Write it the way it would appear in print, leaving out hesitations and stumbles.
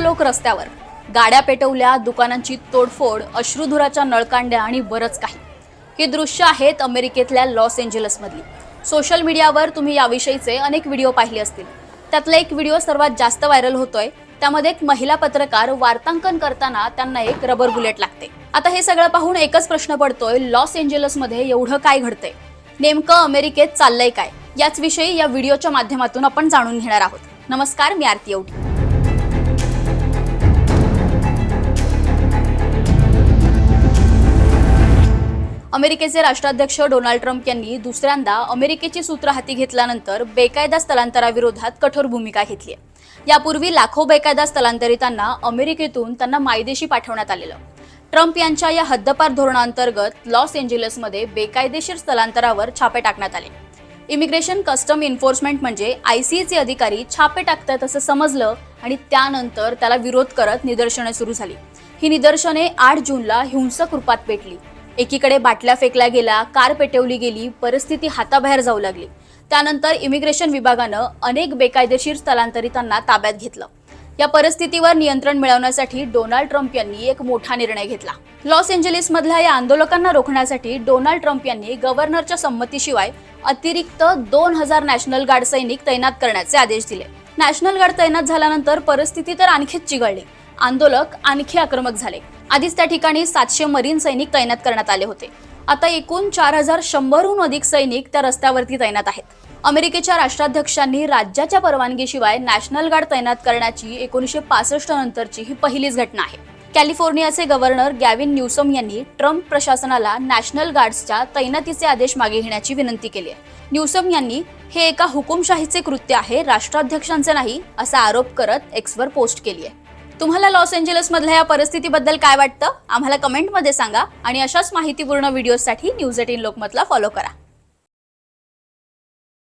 लोक रस्त्यावर, गाड्या पेटवल्या, दुकानांची तोडफोड, अश्रुधुराच्या नळकांड्या आणि बरंच काही. ही दृश्य आहेत अमेरिकेतल्या लॉस एंजेलिसमधली. सोशल मीडियावर तुम्ही याविषयीचे अनेक व्हिडिओ पाहिले असतील. त्यातला एक व्हिडिओ सर्वात जास्त व्हायरल होतोय. त्यामध्ये एक महिला पत्रकार वार्तांकन करताना त्यांना एक रबर बुलेट लागते. आता हे सगळं पाहून एकच प्रश्न पडतोय, लॉस एंजेलिसमध्ये एवढं काय घडतंय? नेमकं अमेरिकेत चाललंय काय? याच विषयी या व्हिडिओच्या माध्यमातून आपण जाणून घेणार आहोत. नमस्कार, मी आरती औटी. अमेरिकेचे राष्ट्राध्यक्ष डोनाल्ड ट्रम्प यांनी दुसऱ्यांदा अमेरिकेची सूत्र हाती घेतल्यानंतर बेकायदा स्थलांतराविरोधात कठोर भूमिका घेतली आहे. यापूर्वी लाखो बेकायदा स्थलांतरितांना अमेरिकेतून त्यांना मायदेशी पाठवण्यात आलेलं. ट्रम्प यांच्या या हद्दपार धोरणांतर्गत लॉस एंजेलिसमध्ये बेकायदेशीर स्थलांतरावर छापे टाकण्यात आले. इमिग्रेशन कस्टम एन्फोर्समेंट म्हणजे ICEचे अधिकारी छापे टाकतात असं समजलं आणि त्यानंतर त्याला विरोध करत निदर्शने सुरू झाली. ही निदर्शने 8 जूनला हिंसक रूपात पेटली. एकीकडे बाटल्या फेकल्या गेल्या, कार पेटवली गेली, परिस्थिती हाताबाहेर जाऊ लागली. त्यानंतर इमिग्रेशन विभागानं अनेक बेकायदेशीर स्थलांतरितांना ताब्यात घेतलं. या परिस्थितीवर नियंत्रण मिळवण्यासाठी डोनाल्ड ट्रम्प यांनी एक मोठा निर्णय घेतला. लॉस एंजेलिसमधल्या या आंदोलकांना रोखण्यासाठी डोनाल्ड ट्रम्प यांनी गव्हर्नरच्या संमतीशिवाय अतिरिक्त 2000 नॅशनल गार्ड सैनिक तैनात करण्याचे आदेश दिले. नॅशनल गार्ड तैनात झाल्यानंतर परिस्थिती तर आणखीच चिघळली. आंदोलक आणखी आक्रमक झाले. आधीच त्या ठिकाणी 700 मरीन सैनिक तैनात करण्यात आले होते. आता एकूण 4100हून अधिक सैनिक त्या रस्त्यावरती तैनात आहेत. अमेरिकेच्या राष्ट्राध्यक्षांनी राज्याच्या परवानगीशिवाय नॅशनल गार्ड तैनात करण्याची 1965 नंतरची ही पहिलीच घटना आहे. कॅलिफोर्नियाचे गव्हर्नर गॅविन न्यूसम यांनी ट्रम्प प्रशासनाला नॅशनल गार्ड्सच्या तैनातीचे आदेश मागे घेण्याची विनंती केली आहे. न्यूसम यांनी हे एका हुकुमशाहीचे कृत्य आहे, राष्ट्राध्यक्षांचे नाही, असा आरोप करत एक्सवर पोस्ट केली आहे. तुम्हाला लॉस एंजेलिसमधल्या या परिस्थितीबद्दल काय वाटतं? आम्हाला कमेंटमध्ये सांगा आणि अशाच माहितीपूर्ण व्हिडिओसाठी न्यूज 18 लोकमतला फॉलो करा.